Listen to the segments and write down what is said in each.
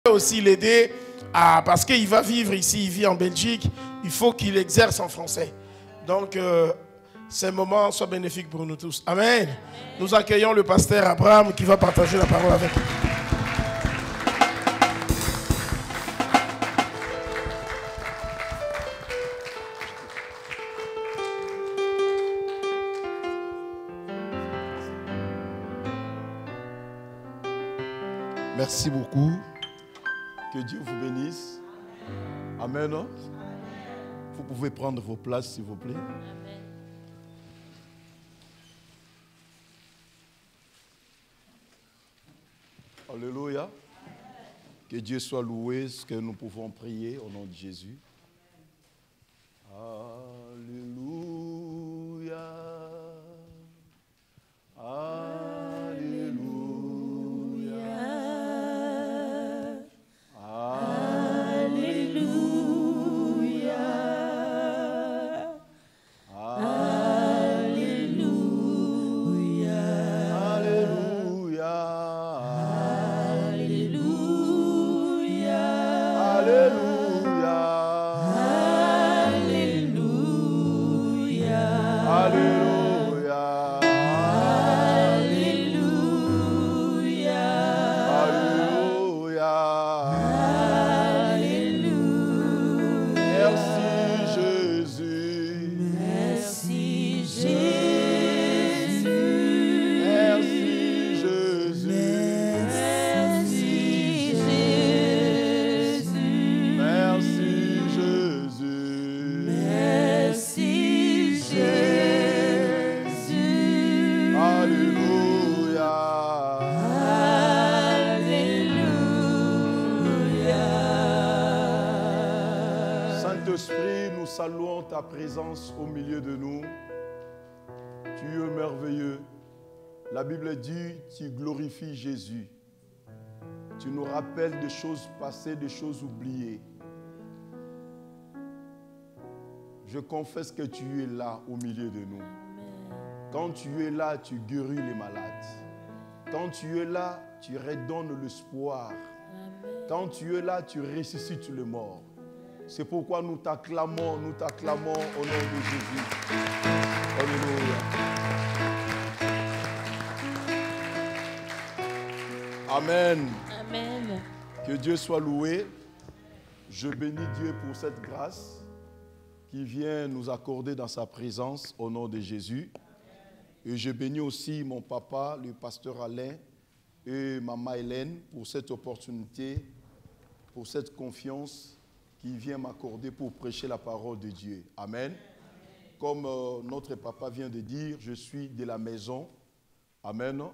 aussi l'aider parce qu'il va vivre ici, il vit en Belgique, il faut qu'il exerce en français. Donc, ces moments soient bénéfiques pour nous tous. Amen. Nous accueillons le pasteur Abraham qui va partager la parole avec nous. Merci beaucoup. Que Dieu vous bénisse. Amen. Amen. Vous pouvez prendre vos places, s'il vous plaît. Amen. Alléluia. Que Dieu soit loué, ce que nous pouvons prier au nom de Jésus. Alléluia. Saluons ta présence au milieu de nous. Tu es merveilleux. La Bible dit, tu glorifies Jésus. Tu nous rappelles des choses passées, des choses oubliées. Je confesse que tu es là au milieu de nous. Quand tu es là, tu guéris les malades. Quand tu es là, tu redonnes l'espoir. Quand tu es là, tu ressuscites les morts. C'est pourquoi nous t'acclamons au nom de Jésus. Alléluia. Amen. Amen. Que Dieu soit loué. Je bénis Dieu pour cette grâce qui vient nous accorder dans sa présence au nom de Jésus. Et je bénis aussi mon papa, le pasteur Alain, et maman Hélène pour cette opportunité, pour cette confiance qui vient m'accorder pour prêcher la parole de Dieu. Amen. Comme notre papa vient de dire, je suis de la maison. Amen. Amen.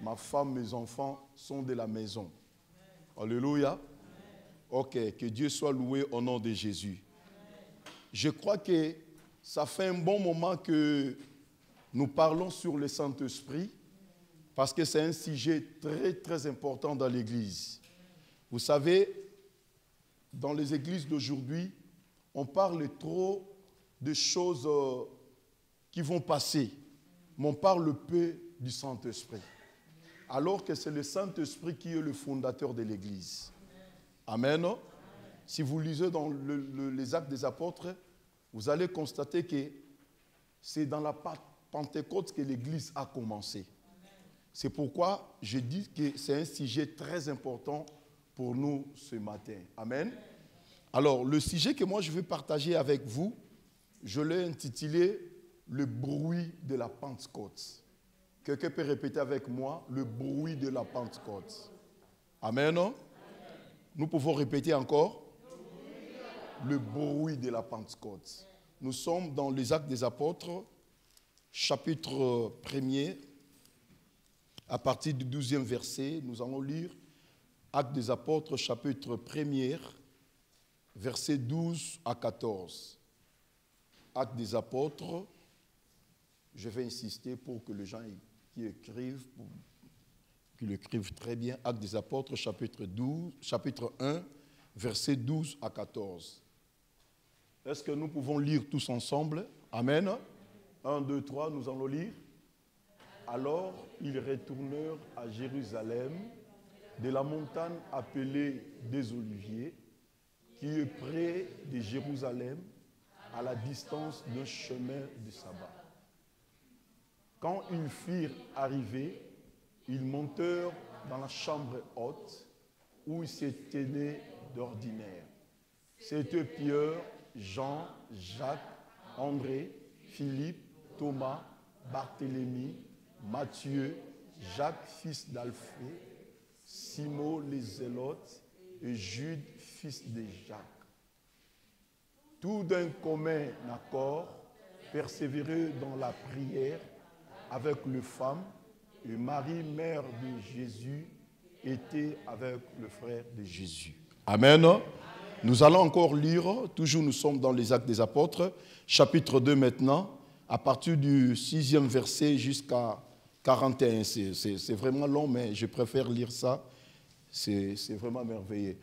Ma femme, mes enfants sont de la maison. Amen. Alléluia. Amen. Ok, que Dieu soit loué au nom de Jésus. Amen. Je crois que ça fait un bon moment que nous parlons sur le Saint-Esprit parce que c'est un sujet très, très important dans l'Église. Vous savez, dans les églises d'aujourd'hui, on parle trop de choses qui vont passer, mais on parle peu du Saint-Esprit. Alors que c'est le Saint-Esprit qui est le fondateur de l'Église. Amen. Amen. Si vous lisez dans les Actes des Apôtres, vous allez constater que c'est dans la Pentecôte que l'Église a commencé. C'est pourquoi je dis que c'est un sujet très important pour nous ce matin. Amen. Alors, le sujet que moi je veux partager avec vous, je l'ai intitulé « Le bruit de la Pentecôte ». Quelqu'un peut répéter avec moi « Le bruit de la Pentecôte ». Amen. Amen. Nous pouvons répéter encore « Le bruit de la Pentecôte ». Nous sommes dans les Actes des Apôtres, chapitre 1er, à partir du 12e verset, nous allons lire Actes des Apôtres, chapitre 1er, versets 12 à 14. Actes des Apôtres, je vais insister pour que les gens qui écrivent, qu'ils l'écrivent très bien. Actes des Apôtres, chapitre 1, versets 12 à 14. Est-ce que nous pouvons lire tous ensemble? Amen. 1, 2, 3, nous allons lire. Alors, ils retournèrent à Jérusalem de la montagne appelée des Oliviers, qui est près de Jérusalem, à la distance d'un chemin de sabbat. Quand ils furent arrivés, ils montèrent dans la chambre haute, où ils se tenaient d'ordinaire. C'étaient Pierre, Jean, Jacques, André, Philippe, Thomas, Barthélemy, Matthieu, Jacques, fils d'Alphée, Simon les Zélotes et Jude, fils de Jacques. Tout d'un commun accord, persévéraient dans la prière avec les femmes, et Marie, mère de Jésus, était avec le frère de Jésus. Amen. Nous allons encore lire, toujours nous sommes dans les Actes des Apôtres, chapitre 2 maintenant, à partir du 6e verset jusqu'à 41. C'est vraiment long, mais je préfère lire ça. C'est vraiment merveilleux.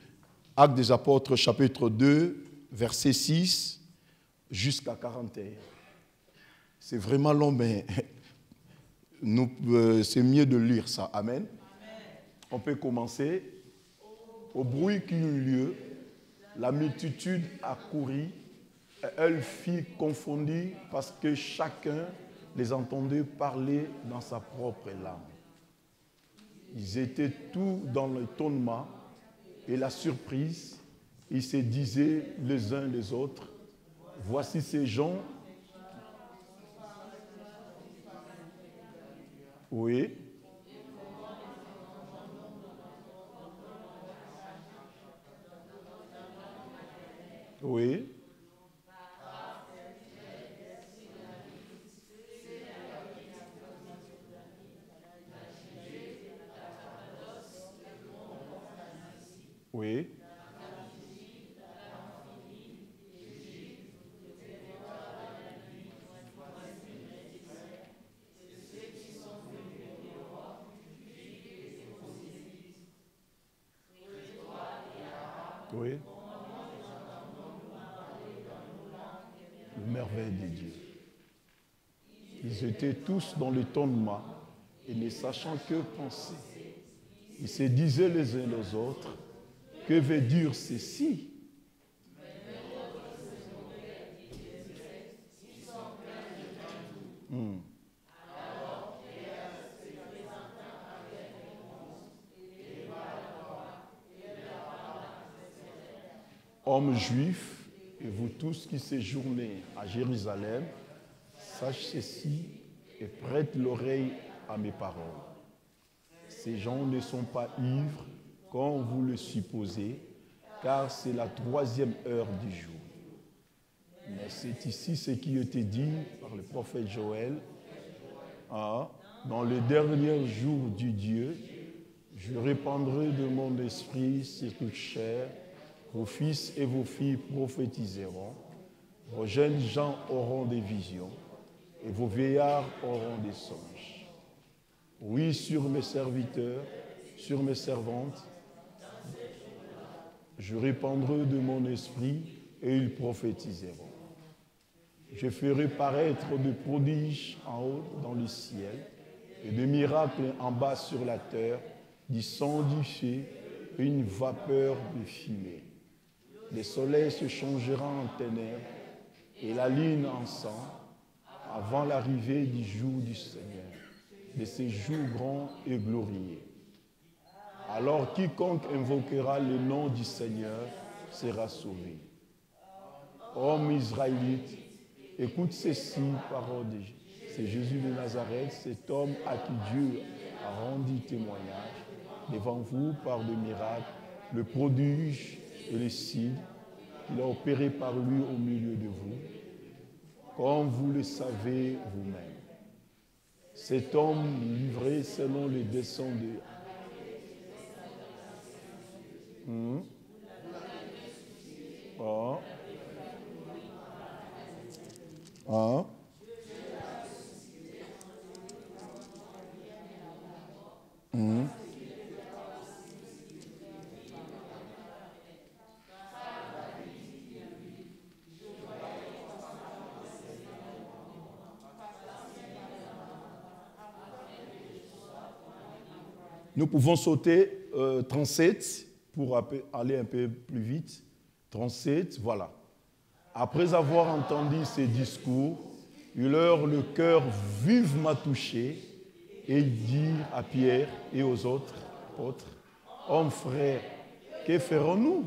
Actes des Apôtres, chapitre 2, verset 6 jusqu'à 41. C'est vraiment long, mais c'est mieux de lire ça. Amen. On peut commencer. Au bruit qui eut lieu, la multitude accourut et elle fut confondue parce que chacun les entendait parler dans sa propre langue. Ils étaient tous dans l'étonnement et la surprise. Ils se disaient les uns les autres, voici ces gens. Oui. Oui. Oui. Oui. Merveille de Dieu. Ils étaient tous dans l'étonnement et ne sachant que penser. Ils se disaient les uns les autres, que veut dire ceci? Hommes juifs, et vous tous qui séjournez à Jérusalem, sachez ceci et prête l'oreille à mes paroles. Ces gens ne sont pas ivres, comme vous le supposez, car c'est la 3e heure du jour. Mais c'est ici ce qui était dit par le prophète Joël. Dans les derniers jours du Dieu, je répandrai de mon esprit sur toute chair. Vos fils et vos filles prophétiseront, vos jeunes gens auront des visions, et vos vieillards auront des songes. Oui, sur mes serviteurs, sur mes servantes, je répandrai de mon esprit, et ils prophétiseront. Je ferai paraître des prodiges en haut dans le ciel, et des miracles en bas sur la terre, du sang, du feu, et une vapeur de fumée. Le soleil se changera en ténèbres et la lune en sang avant l'arrivée du jour du Seigneur, de ce jour grand et glorieux. Alors quiconque invoquera le nom du Seigneur sera sauvé. Homme israélite, écoute ceci, parole de Jésus. C'est Jésus de Nazareth, cet homme à qui Dieu a rendu témoignage devant vous par des miracles, le prodige et les signes qu'il a opéré par lui au milieu de vous, comme vous le savez vous-même. Cet homme livré selon les desseins de... Nous pouvons sauter 37, pour aller un peu plus vite. 37, voilà. Après avoir entendu ces discours, ils eurent le cœur vivement touché et ils dirent à Pierre et aux autres apôtres, « Hommes frères, que ferons-nous »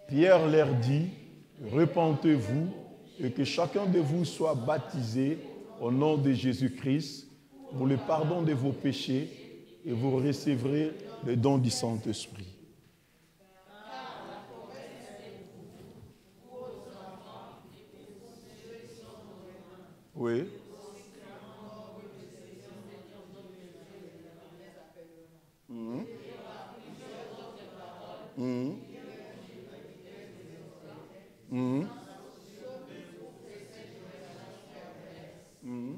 Pierre leur dit, « Repentez-vous et que chacun de vous soit baptisé au nom de Jésus-Christ pour le pardon de vos péchés et vous recevrez le don du Saint-Esprit. » Oui. Mmh. Mmh. Mmh. Mmh.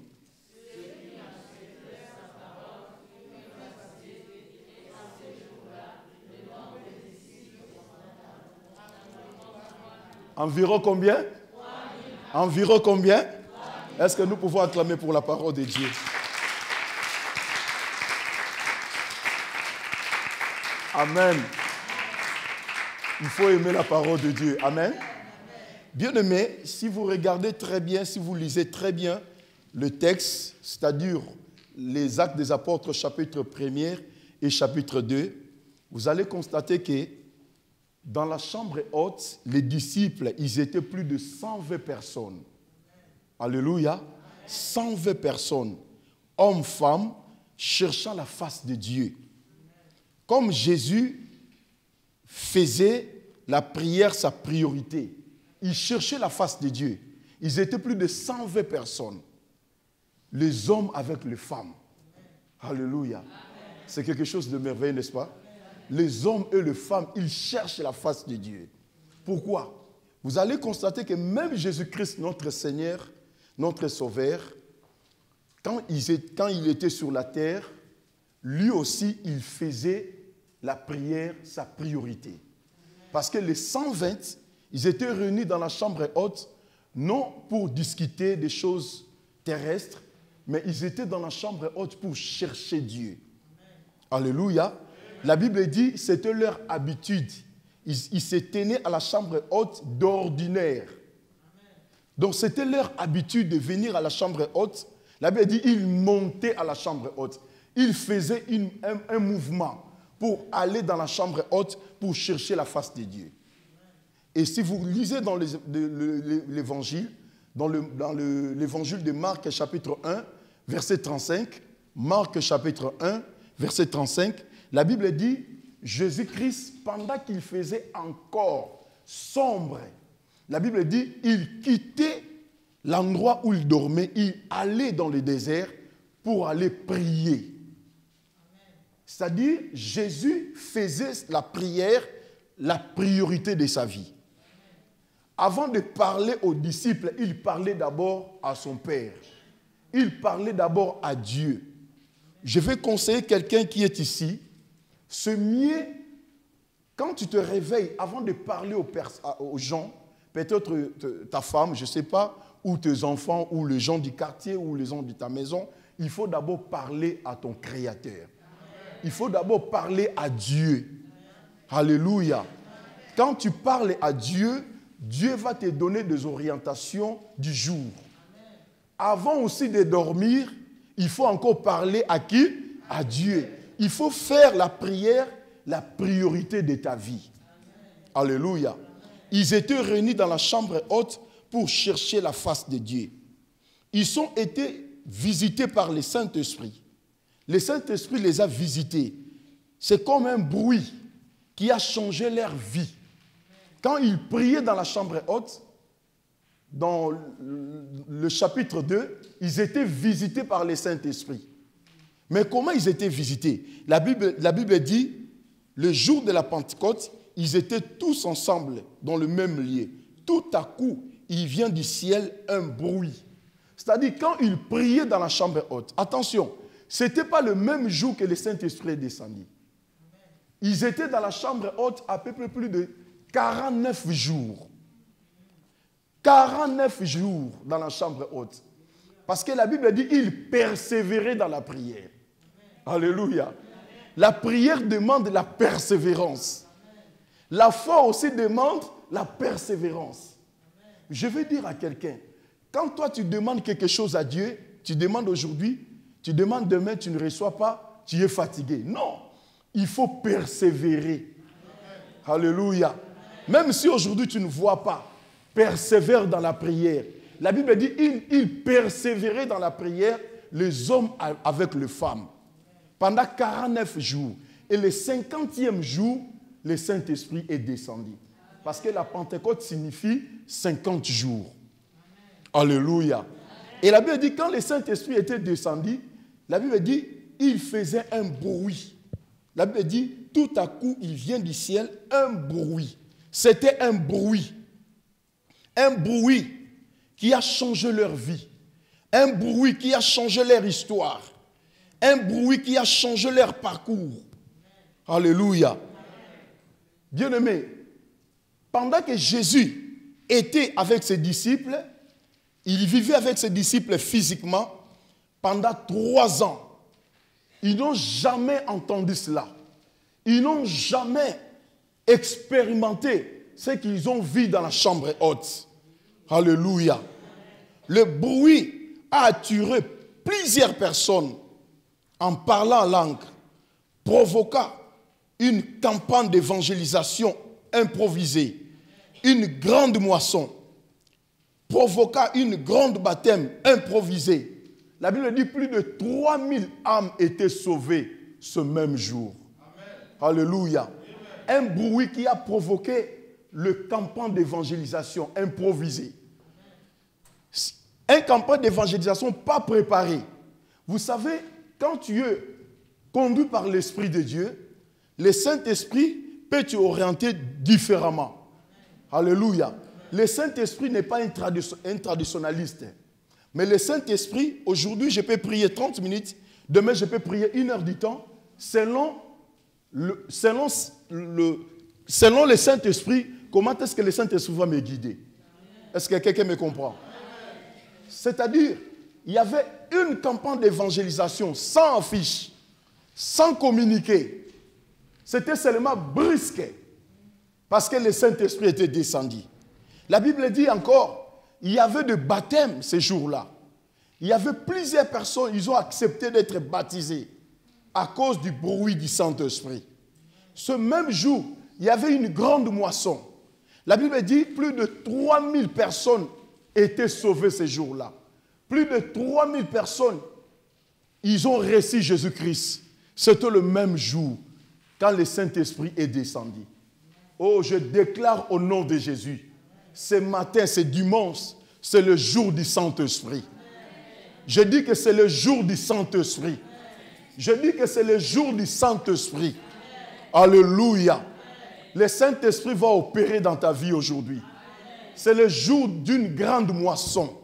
Environ combien? Environ combien? Est-ce que nous pouvons acclamer pour la parole de Dieu? Amen. Il faut aimer la parole de Dieu. Amen. Bien-aimés, si vous regardez très bien, si vous lisez très bien le texte, c'est-à-dire les Actes des Apôtres, chapitre 1er et chapitre 2, vous allez constater que dans la chambre haute, les disciples, ils étaient plus de 120 personnes. Alléluia. 120 personnes, hommes, femmes, cherchant la face de Dieu. Comme Jésus faisait la prière sa priorité, il cherchait la face de Dieu. Ils étaient plus de 120 personnes. Les hommes avec les femmes. Alléluia. C'est quelque chose de merveilleux, n'est-ce pas? Les hommes et les femmes, ils cherchent la face de Dieu. Pourquoi? Vous allez constater que même Jésus-Christ, notre Seigneur, notre Sauveur, quand il était sur la terre, lui aussi, il faisait la prière sa priorité. Parce que les 120, ils étaient réunis dans la chambre haute, non pour discuter des choses terrestres, mais ils étaient dans la chambre haute pour chercher Dieu. Alléluia. La Bible dit que c'était leur habitude. Ils se tenaient à la chambre haute d'ordinaire. Donc c'était leur habitude de venir à la chambre haute. La Bible dit qu'ils montaient à la chambre haute. Ils faisaient un mouvement pour aller dans la chambre haute pour chercher la face de Dieu. Et si vous lisez dans l'évangile, dans l'évangile de Marc chapitre 1, verset 35, Marc chapitre 1, verset 35, la Bible dit, Jésus-Christ, pendant qu'il faisait encore sombre, la Bible dit, il quittait l'endroit où il dormait, il allait dans le désert pour aller prier. C'est-à-dire, Jésus faisait la prière la priorité de sa vie. Avant de parler aux disciples, il parlait d'abord à son Père. Il parlait d'abord à Dieu. Je vais conseiller quelqu'un qui est ici, c'est mieux, quand tu te réveilles, avant de parler aux gens, peut-être ta femme, je ne sais pas, ou tes enfants, ou les gens du quartier, ou les gens de ta maison, il faut d'abord parler à ton Créateur. Il faut d'abord parler à Dieu. Alléluia. Quand tu parles à Dieu, Dieu va te donner des orientations du jour. Avant aussi de dormir, il faut encore parler à qui? À Dieu. Il faut faire la prière la priorité de ta vie. Alléluia. Ils étaient réunis dans la chambre haute pour chercher la face de Dieu. Ils ont été visités par le Saint-Esprit. Le Saint-Esprit les a visités. C'est comme un bruit qui a changé leur vie. Quand ils priaient dans la chambre haute, dans le chapitre 2, ils étaient visités par le Saint-Esprit. Mais comment ils étaient visités? La Bible dit, le jour de la Pentecôte, ils étaient tous ensemble dans le même lieu. Tout à coup, il vient du ciel un bruit. C'est-à-dire, quand ils priaient dans la chambre haute, attention, ce n'était pas le même jour que le Saint-Esprit est descendu. Ils étaient dans la chambre haute à peu près plus de 49 jours. 49 jours dans la chambre haute. Parce que la Bible dit qu'ils persévéraient dans la prière. Alléluia. La prière demande la persévérance. La foi aussi demande la persévérance. Je veux dire à quelqu'un, quand toi tu demandes quelque chose à Dieu, tu demandes aujourd'hui, tu demandes demain, tu ne reçois pas, tu es fatigué. Non, il faut persévérer. Alléluia. Même si aujourd'hui tu ne vois pas, persévère dans la prière. La Bible dit, il persévérait dans la prière, les hommes avec les femmes, pendant 49 jours. Et le 50e jour, le Saint-Esprit est descendu. Parce que la Pentecôte signifie 50 jours. Alléluia. Et la Bible dit, quand le Saint-Esprit était descendu, la Bible dit, il faisait un bruit. La Bible dit, tout à coup, il vient du ciel, un bruit. C'était un bruit. Un bruit qui a changé leur vie. Un bruit qui a changé leur histoire. Un bruit qui a changé leur parcours. Alléluia. Bien-aimés, pendant que Jésus était avec ses disciples, il vivait avec ses disciples physiquement pendant 3 ans. Ils n'ont jamais entendu cela. Ils n'ont jamais expérimenté ce qu'ils ont vu dans la chambre haute. Alléluia. Le bruit a attiré plusieurs personnes en parlant en langue, provoqua une campagne d'évangélisation improvisée, une grande moisson, provoqua une grande baptême improvisée. La Bible dit plus de 3000 âmes étaient sauvées ce même jour. Amen. Alléluia. Amen. Un bruit qui a provoqué le campagne d'évangélisation improvisée. Un campagne d'évangélisation pas préparé. Vous savez, quand tu es conduit par l'Esprit de Dieu, le Saint-Esprit peut t'orienter différemment. Alléluia. Le Saint-Esprit n'est pas un traditionnaliste. Mais le Saint-Esprit, aujourd'hui, je peux prier 30 minutes, demain, je peux prier 1 heure du temps, selon le Saint-Esprit, comment est-ce que le Saint-Esprit va me guider? Est-ce que quelqu'un me comprend? C'est-à-dire, il y avait une campagne d'évangélisation sans affiche, sans communiquer. C'était seulement brusque, parce que le Saint-Esprit était descendu. La Bible dit encore, il y avait de baptêmes ces jours-là. Il y avait plusieurs personnes, ils ont accepté d'être baptisés à cause du bruit du Saint-Esprit. Ce même jour, il y avait une grande moisson. La Bible dit plus de 3000 personnes étaient sauvées ces jours-là. Plus de 3000 personnes, ils ont reçu Jésus-Christ. C'était le même jour quand le Saint-Esprit est descendu. Oh, je déclare au nom de Jésus, ce matin, c'est dimanche, c'est le jour du Saint-Esprit. Je dis que c'est le jour du Saint-Esprit. Je dis que c'est le jour du Saint-Esprit. Alléluia. Le Saint-Esprit va opérer dans ta vie aujourd'hui. C'est le jour d'une grande moisson.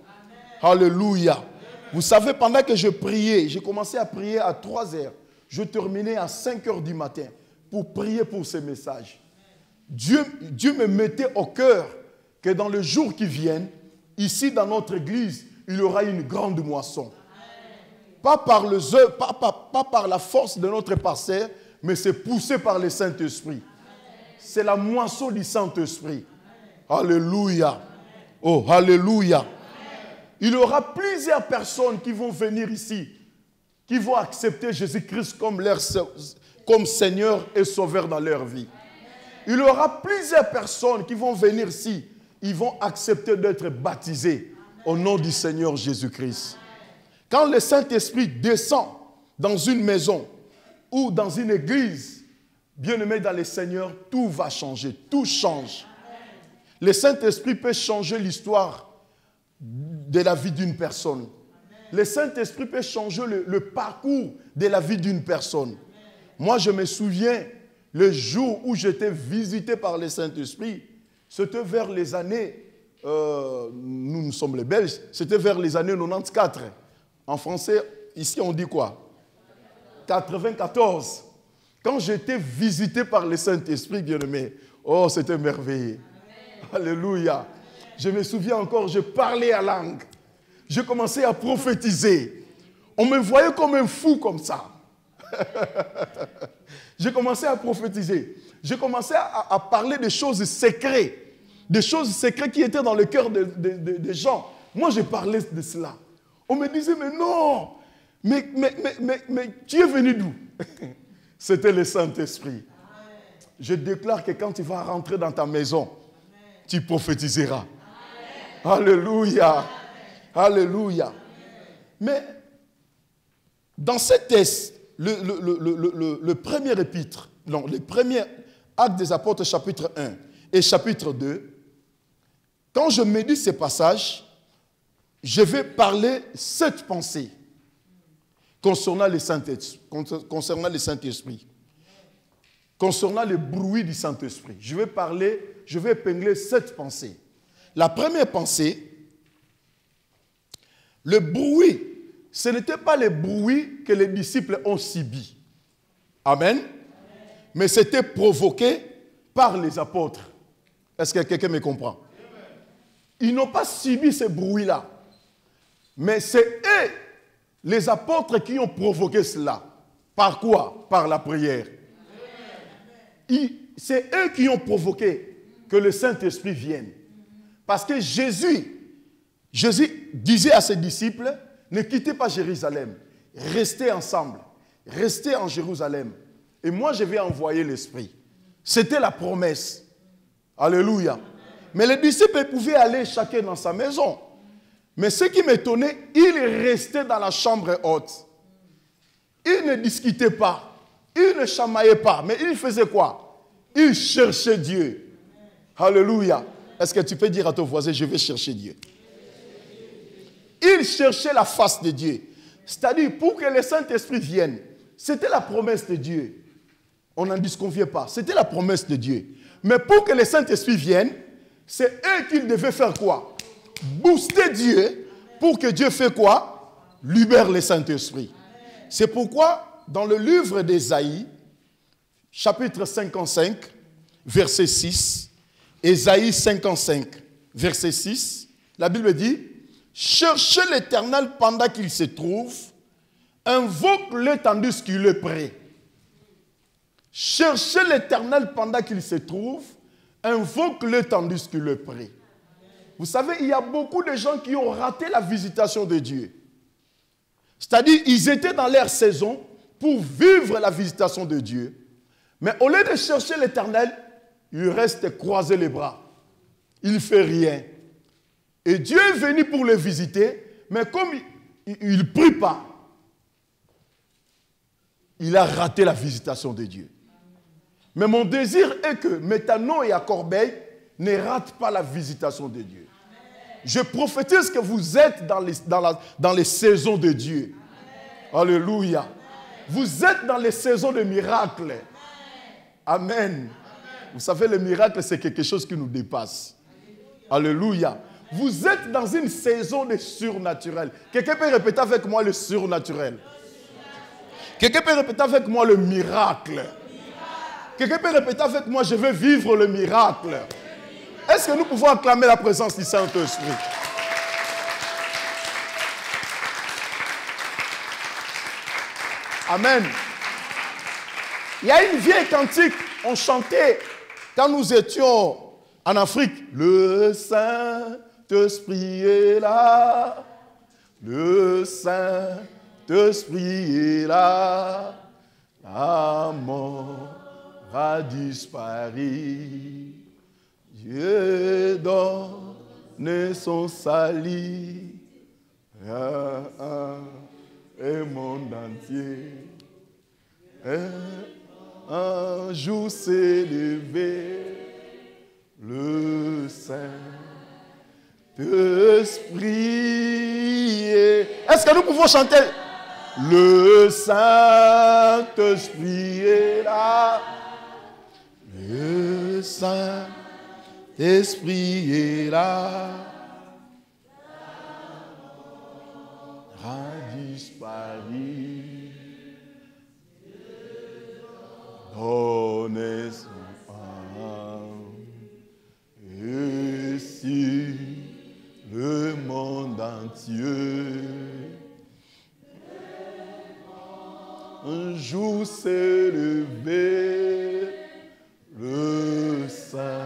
Alléluia. Vous savez, pendant que je priais, j'ai commencé à prier à 3 heures. Je terminais à 5 heures du matin pour prier pour ce message. Dieu me mettait au cœur que dans le jour qui vient, ici dans notre église, il y aura une grande moisson. Pas par la force de notre pasteur, mais c'est poussé par le Saint-Esprit. C'est la moisson du Saint-Esprit. Alléluia. Oh, alléluia. Il y aura plusieurs personnes qui vont venir ici, qui vont accepter Jésus-Christ comme Seigneur et Sauveur dans leur vie. Il y aura plusieurs personnes qui vont venir ici, ils vont accepter d'être baptisés au nom du Seigneur Jésus-Christ. Quand le Saint-Esprit descend dans une maison ou dans une église, bien-aimé dans le Seigneur, tout va changer, tout change. Le Saint-Esprit peut changer l'histoire de la vie d'une personne. Le Saint-Esprit peut changer le parcours de la vie d'une personne. Moi, je me souviens, le jour où j'étais visité par le Saint-Esprit, c'était vers les années, nous sommes les Belges, c'était vers les années 94. En français, ici on dit quoi? 94. Quand j'étais visité par le Saint-Esprit, bien-aimé, oh, c'était merveilleux. Alléluia. Je me souviens encore, je parlais à langue. Je commençais à prophétiser. On me voyait comme un fou comme ça. J'ai commencé à prophétiser. J'ai commencé à parler des choses secrètes. Des choses secrètes qui étaient dans le cœur des gens. Moi, je parlais de cela. On me disait, mais non, mais tu es venu d'où? C'était le Saint-Esprit. Je déclare que quand tu vas rentrer dans ta maison, tu prophétiseras. Alléluia. Alléluia. Mais dans ce texte, le premier épître, non, le premier acte des apôtres, chapitre 1 et chapitre 2, quand je médite ces passages, je vais parler 7 pensées concernant le Saint-Esprit, concernant le bruit du Saint-Esprit. Je vais épingler 7 pensées. La première pensée, le bruit, ce n'était pas le bruit que les disciples ont subi. Amen. Mais c'était provoqué par les apôtres. Est-ce que quelqu'un me comprend? Ils n'ont pas subi ce bruit-là. Mais c'est eux, les apôtres, qui ont provoqué cela. Par quoi? Par la prière. C'est eux qui ont provoqué que le Saint-Esprit vienne. Parce que Jésus disait à ses disciples, ne quittez pas Jérusalem, restez ensemble, restez en Jérusalem. Et moi, je vais envoyer l'Esprit. C'était la promesse. Alléluia. Mais les disciples pouvaient aller chacun dans sa maison. Mais ce qui m'étonnait, ils restaient dans la chambre haute. Ils ne discutaient pas. Ils ne chamaillaient pas. Mais ils faisaient quoi? Ils cherchaient Dieu. Alléluia. Est-ce que tu peux dire à ton voisin, je vais chercher Dieu? Ils cherchaient la face de Dieu. C'est-à-dire, pour que le Saint-Esprit vienne, c'était la promesse de Dieu. On n'en disconfiait pas. C'était la promesse de Dieu. Mais pour que le Saint-Esprit vienne, c'est eux qui devaient faire quoi? Booster Dieu pour que Dieu fait quoi? Libère le Saint-Esprit. C'est pourquoi, dans le livre d'Ésaïe, chapitre 55, verset 6, Ésaïe 55, verset 6, la Bible dit, « Cherchez l'Éternel pendant qu'il se trouve, invoque-le tandis qu'il est prêt. » Cherchez l'Éternel pendant qu'il se trouve, invoque-le tandis qu'il est prêt. Vous savez, il y a beaucoup de gens qui ont raté la visitation de Dieu. C'est-à-dire, ils étaient dans leur saison pour vivre la visitation de Dieu. Mais au lieu de chercher l'Éternel, ils restent croisés les bras. Il ne fait rien. Et Dieu est venu pour les visiter, mais comme il ne prie pas, il a raté la visitation de Dieu. Mais mon désir est que Métano et à Corbeil ne ratent pas la visitation de Dieu. Je prophétise que vous êtes dans les saisons de Dieu. Alléluia. Vous êtes dans les saisons de miracles. Amen. Vous savez, le miracle, c'est quelque chose qui nous dépasse. Alléluia. Vous êtes dans une saison de surnaturel. Quelqu'un peut répéter avec moi le surnaturel. Quelqu'un peut répéter avec moi le miracle. Quelqu'un peut répéter avec moi, je vais vivre le miracle. Est-ce que nous pouvons acclamer la présence du Saint-Esprit? Amen. Il y a une vieille cantique, on chantait quand nous étions en Afrique. Le Saint-Esprit est là. Le Saint-Esprit est là. La mort a disparu. Dieu donne son salut à un monde entier. Un jour s'est levé le Saint-Esprit. Est-ce que nous pouvons chanter? Le Saint-Esprit est là. Le Saint-Esprit est là. A disparu. Donnez son âme. Et si le monde entier un jour s'est levé le Saint-Esprit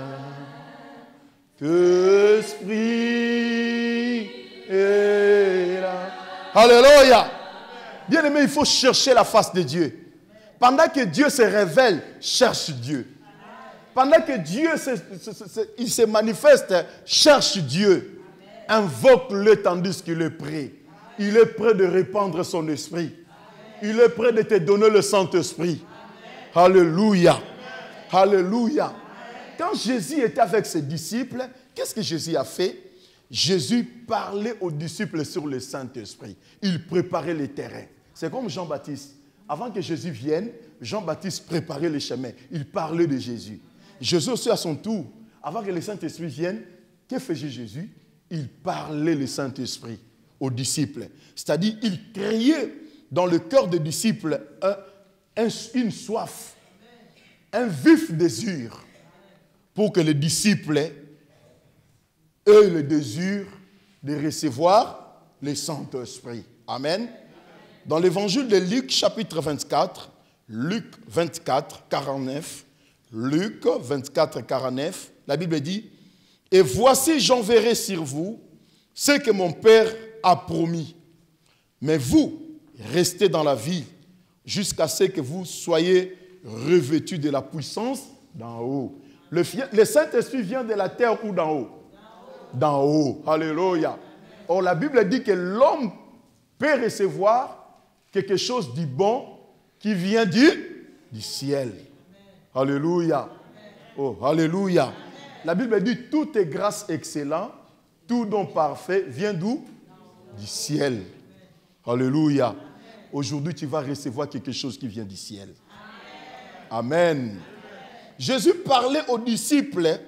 est là. Alléluia. Bien aimé, il faut chercher la face de Dieu. Pendant que Dieu se révèle, cherche Dieu. Pendant que Dieu il se manifeste, cherche Dieu. Invoque-le tandis qu'il est prêt. Il est prêt de répandre son esprit. Il est prêt de te donner le Saint-Esprit. Alléluia. Alléluia. Quand Jésus était avec ses disciples, qu'est-ce que Jésus a fait? Jésus parlait aux disciples sur le Saint-Esprit. Il préparait les terrains. C'est comme Jean-Baptiste. Avant que Jésus vienne, Jean-Baptiste préparait les chemins. Il parlait de Jésus. Jésus aussi à son tour, avant que le Saint-Esprit vienne, que faisait Jésus? Il parlait le Saint-Esprit aux disciples. C'est-à-dire, il créait dans le cœur des disciples une soif, un vif désir, pour que les disciples aient le désir de recevoir le Saint-Esprit. Amen. Dans l'évangile de Luc, chapitre 24, Luc 24, 49, Luc 24, 49, la Bible dit, « Et voici, j'enverrai sur vous ce que mon Père a promis. Mais vous, restez dans la vie jusqu'à ce que vous soyez revêtus de la puissance d'en haut. » Le Saint-Esprit vient de la terre ou d'en haut? D'en haut. Alléluia. Or, la Bible dit que l'homme peut recevoir quelque chose du bon qui vient du ciel. Alléluia. Oh, alléluia. La Bible dit, tout est grâce excellente, tout don parfait vient d'où? Du ciel. Alléluia. Aujourd'hui, tu vas recevoir quelque chose qui vient du ciel. Amen. Jésus parlait aux disciples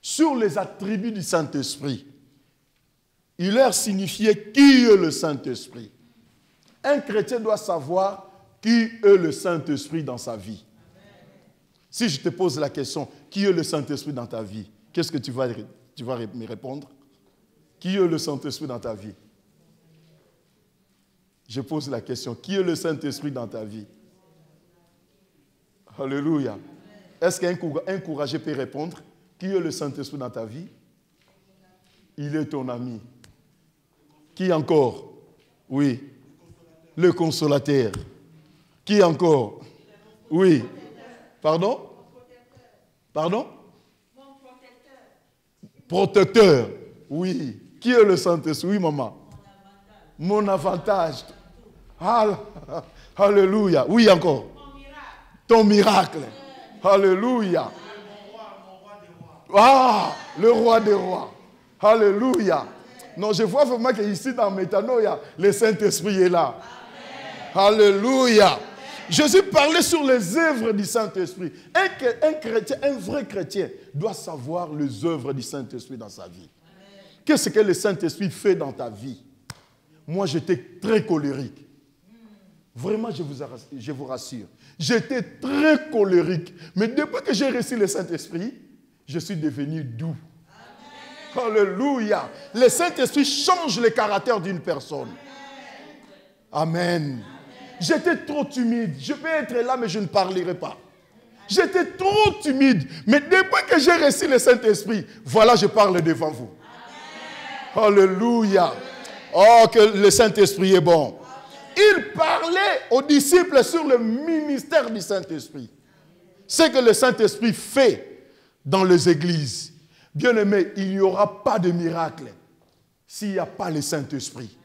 sur les attributs du Saint-Esprit. Il leur signifiait qui est le Saint-Esprit. Un chrétien doit savoir qui est le Saint-Esprit dans sa vie. Si je te pose la question, qui est le Saint-Esprit dans ta vie? Qu'est-ce que tu vas me répondre? Qui est le Saint-Esprit dans ta vie? Je pose la question, qui est le Saint-Esprit dans ta vie? Alléluia. Est-ce qu'un courageux peut répondre? Qui est le Saint-Esprit dans ta vie? Il est ton ami. Qui encore? Oui. Le consolateur. Qui encore? Oui. Pardon? Pardon? Protecteur. Oui. Qui est le Saint-Esprit? Oui, maman. Mon avantage. Alléluia. Oui, encore. Ton miracle. Alléluia. Ah, le roi des rois. Alléluia. Non, je vois vraiment qu'ici dans Métanoïa, le Saint-Esprit est là. Amen. Alléluia. Jésus parlait sur les œuvres du Saint-Esprit. Un chrétien, un vrai chrétien, doit savoir les œuvres du Saint-Esprit dans sa vie. Qu'est-ce que le Saint-Esprit fait dans ta vie? Moi, j'étais très colérique. Vraiment, je vous rassure. J'étais très colérique. Mais depuis que j'ai reçu le Saint-Esprit, je suis devenu doux. Amen. Alléluia. Le Saint-Esprit change le caractère d'une personne. Amen. Amen. J'étais trop timide. Je peux être là, mais je ne parlerai pas. J'étais trop timide. Mais depuis que j'ai reçu le Saint-Esprit, voilà, je parle devant vous. Amen. Alléluia. Oh, que le Saint-Esprit est bon. Il parlait aux disciples sur le ministère du Saint-Esprit. Ce que le Saint-Esprit fait dans les églises. Bien aimé, il n'y aura pas de miracle s'il n'y a pas le Saint-Esprit.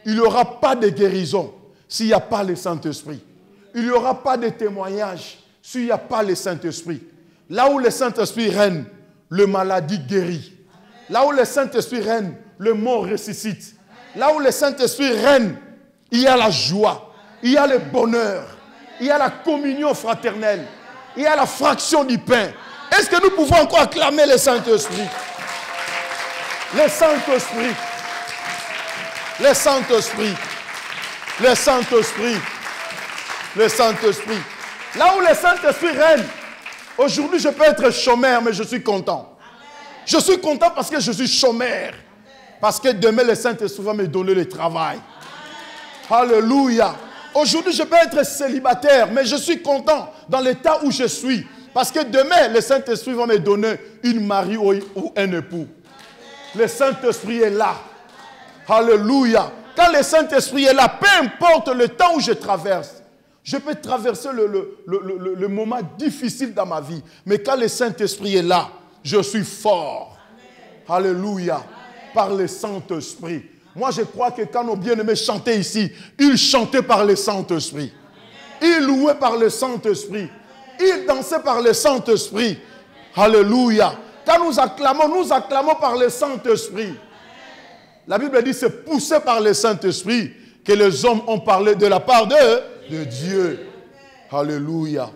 Il n'y aura pas de guérison s'il n'y a pas le Saint-Esprit. Il n'y aura pas de témoignage s'il n'y a pas le Saint-Esprit. Là où le Saint-Esprit règne, le maladie guérit. Là où le Saint-Esprit règne, le mort ressuscite. Là où le Saint-Esprit règne, il y a la joie, il y a le bonheur, il y a la communion fraternelle, il y a la fraction du pain. Est-ce que nous pouvons encore acclamer le Saint-Esprit? Le Saint-Esprit. Le Saint-Esprit. Le Saint-Esprit. Le Saint-Esprit. Là où le Saint-Esprit règne, aujourd'hui je peux être chômeur, mais je suis content. Je suis content parce que je suis chômeur. Parce que demain le Saint-Esprit va me donner le travail. Alléluia. Aujourd'hui, je peux être célibataire, mais je suis content dans l'état où je suis. Parce que demain, le Saint-Esprit va me donner une mari ou un époux. Le Saint-Esprit est là. Alléluia. Quand le Saint-Esprit est là, peu importe le temps où je traverse, je peux traverser le moment difficile dans ma vie. Mais quand le Saint-Esprit est là, je suis fort. Alléluia. Par le Saint-Esprit. Moi, je crois que quand nos bien-aimés chantaient ici, ils chantaient par le Saint-Esprit. Ils louaient par le Saint-Esprit. Ils dansaient par le Saint-Esprit. Alléluia. Quand nous acclamons par le Saint-Esprit. La Bible dit c'est poussé par le Saint-Esprit que les hommes ont parlé de la part de Dieu. Alléluia.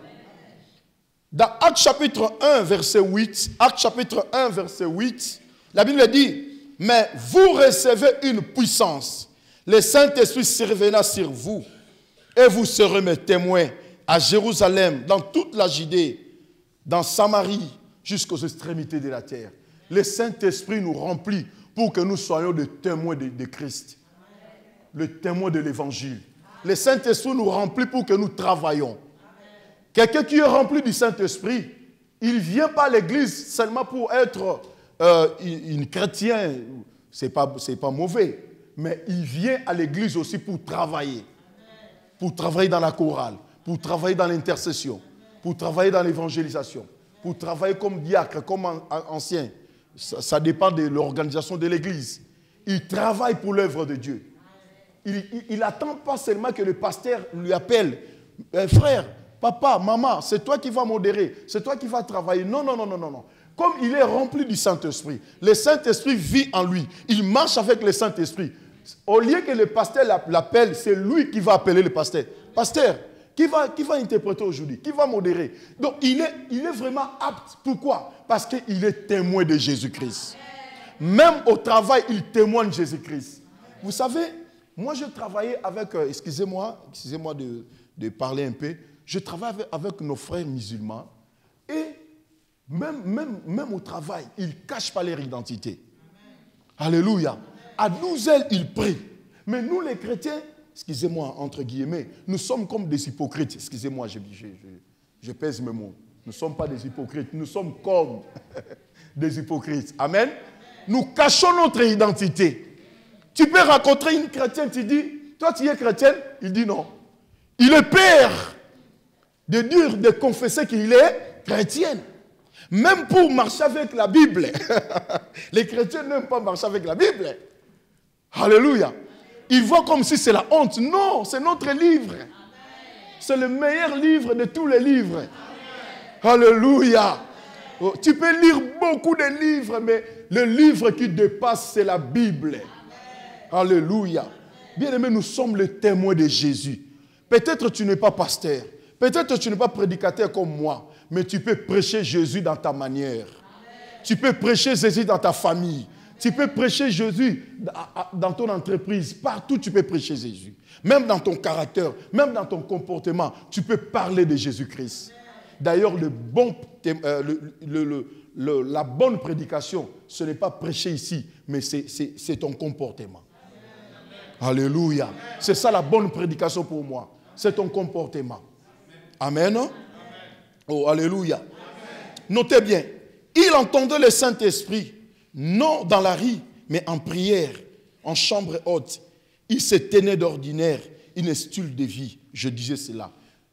Dans Actes chapitre 1, verset 8, Actes chapitre 1, verset 8, la Bible dit, mais vous recevez une puissance. Le Saint-Esprit surviendra sur vous et vous serez mes témoins à Jérusalem, dans toute la Judée, dans Samarie, jusqu'aux extrémités de la terre. Le Saint-Esprit nous remplit pour que nous soyons des témoins de Christ, le témoin de l'Évangile. Le Saint-Esprit nous remplit pour que nous travaillions. Quelqu'un qui est rempli du Saint-Esprit, il ne vient pas à l'église seulement pour être un chrétien, ce n'est pas mauvais, mais il vient à l'église aussi pour travailler dans la chorale, pour travailler dans l'intercession, pour travailler dans l'évangélisation, pour travailler comme diacre, comme ancien. Ça dépend de l'organisation de l'église. Il travaille pour l'œuvre de Dieu. Il n'attend pas seulement que le pasteur lui appelle, frère, papa, maman, c'est toi qui vas modérer, c'est toi qui vas travailler. Non, non, non, non, non, non. Comme il est rempli du Saint-Esprit, le Saint-Esprit vit en lui. Il marche avec le Saint-Esprit. Au lieu que le pasteur l'appelle, c'est lui qui va appeler le pasteur. Pasteur, qui va interpréter aujourd'hui? Qui va modérer? Donc, il est vraiment apte. Pourquoi? Parce qu'il est témoin de Jésus-Christ. Même au travail, il témoigne de Jésus-Christ. Vous savez, moi, je travaillais avec, excusez-moi de parler un peu, je travaille avec nos frères musulmans et même au travail, ils ne cachent pas leur identité. Amen. Alléluia. À 12 heures, ils prient. Mais nous, les chrétiens, excusez-moi, entre guillemets, nous sommes comme des hypocrites. Excusez-moi, je pèse mes mots. Nous ne sommes pas des hypocrites, nous sommes comme des hypocrites. Amen. Nous cachons notre identité. Tu peux rencontrer une chrétienne, tu dis, toi tu es chrétienne? Il dit non. Il est peur de confesser qu'il est chrétien. Même pour marcher avec la Bible. Les chrétiens n'aiment pas marcher avec la Bible. Alléluia. Ils voient comme si c'est la honte. Non, c'est notre livre. C'est le meilleur livre de tous les livres. Alléluia. Oh, tu peux lire beaucoup de livres, mais le livre qui dépasse, c'est la Bible. Alléluia. Bien-aimés, nous sommes les témoins de Jésus. Peut-être tu n'es pas pasteur. Peut-être tu n'es pas prédicateur comme moi. Mais tu peux prêcher Jésus dans ta manière. Tu peux prêcher Jésus dans ta famille. Tu peux prêcher Jésus dans ton entreprise. Partout, tu peux prêcher Jésus. Même dans ton caractère, même dans ton comportement, tu peux parler de Jésus-Christ. D'ailleurs, la bonne prédication, ce n'est pas prêcher ici, mais c'est ton comportement. Alléluia. C'est ça la bonne prédication pour moi. C'est ton comportement. Amen. Oh, alléluia. Amen. Notez bien, il entendait le Saint-Esprit, non dans la rue, mais en prière, en chambre haute. Il se tenait d'ordinaire, une style de vie. Je disais cela.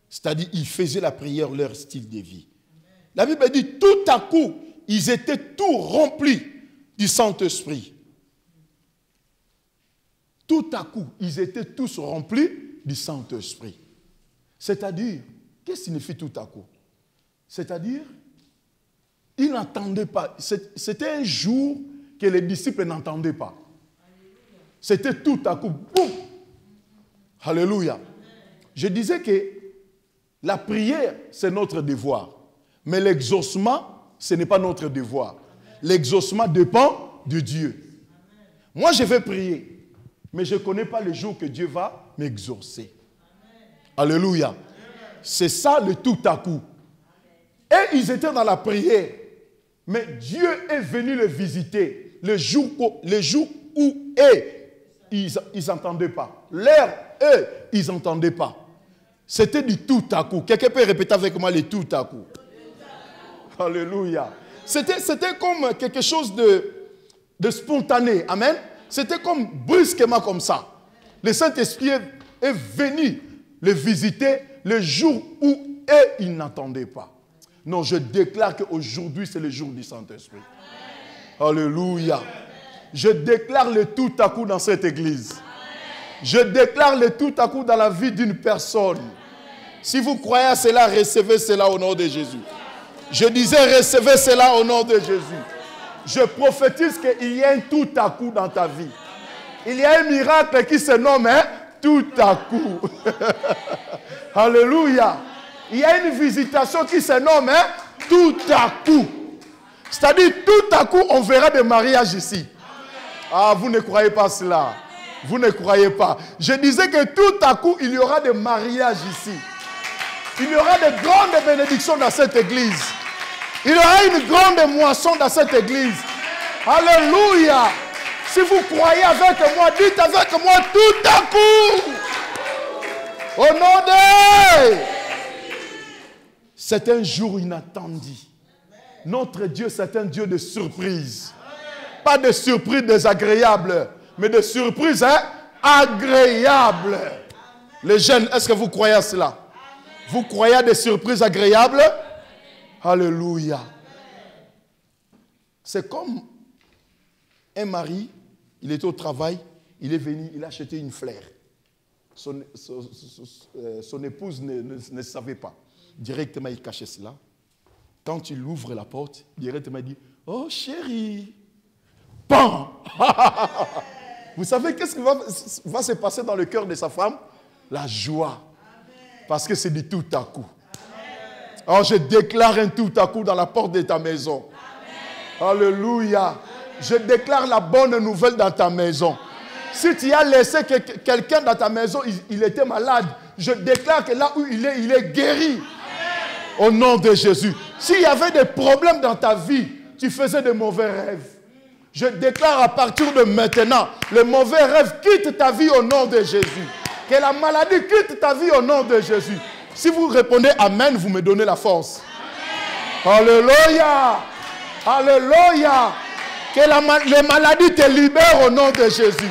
C'est-à-dire, il faisait la prière, leur style de vie. La Bible dit, tout à coup, ils étaient tous remplis du Saint-Esprit. Tout à coup, ils étaient tous remplis du Saint-Esprit. C'est-à-dire, qu'est-ce que signifie tout à coup? C'est-à-dire, ils n'entendaient pas. C'était un jour que les disciples n'entendaient pas. C'était tout à coup. Boum! Alléluia. Je disais que la prière, c'est notre devoir. Mais l'exaucement, ce n'est pas notre devoir. L'exaucement dépend de Dieu. Moi, je vais prier. Mais je ne connais pas le jour que Dieu va m'exaucer. Alléluia. C'est ça le tout à coup. Et ils étaient dans la prière. Mais Dieu est venu les visiter le jour où ils n'entendaient pas. eux, ils n'entendaient pas. C'était du tout à coup. Quelqu'un peut répéter avec moi les tout à coup. Alléluia. C'était comme quelque chose de spontané. Amen. C'était comme brusquement comme ça. Le Saint-Esprit est venu les visiter le jour où eux, ils n'entendaient pas. Non, je déclare qu'aujourd'hui, c'est le jour du Saint-Esprit. Alléluia. Je déclare le tout à coup dans cette église. Je déclare le tout à coup dans la vie d'une personne. Si vous croyez à cela, recevez cela au nom de Jésus. Je disais, recevez cela au nom de Jésus. Je prophétise qu'il y a un tout à coup dans ta vie. Il y a un miracle qui se nomme tout à coup. Alléluia. Il y a une visitation qui se nomme tout à coup. C'est-à-dire, tout à coup, on verra des mariages ici. Ah, vous ne croyez pas cela. Vous ne croyez pas. Je disais que tout à coup, il y aura des mariages ici. Il y aura de grandes bénédictions dans cette église. Il y aura une grande moisson dans cette église. Alléluia. Si vous croyez avec moi, dites avec moi tout à coup. Au nom de... C'est un jour inattendu. Notre Dieu, c'est un Dieu de surprise. Pas de surprise désagréable, mais de surprise agréable. Les jeunes, est-ce que vous croyez à cela? Vous croyez à des surprises agréables? Alléluia. C'est comme un mari, il était au travail, il est venu, il a acheté une fleur. Son épouse ne savait pas. Directement, il cachait cela. Quand il ouvre la porte, directement, il dit, oh chérie, pan. Vous savez qu'est-ce qui va se passer dans le cœur de sa femme? La joie. Parce que c'est du tout à coup. Alors je déclare un tout à coup dans la porte de ta maison. Alléluia. Je déclare la bonne nouvelle dans ta maison. Si tu as laissé quelqu'un dans ta maison, il était malade, je déclare que là où il est guéri. Au nom de Jésus. S'il y avait des problèmes dans ta vie, tu faisais de mauvais rêves. Je déclare à partir de maintenant, les mauvais rêves quittent ta vie au nom de Jésus. Que la maladie quitte ta vie au nom de Jésus. Si vous répondez Amen, vous me donnez la force. Amen. Alléluia. Alléluia. Que les maladies te libèrent au nom de Jésus.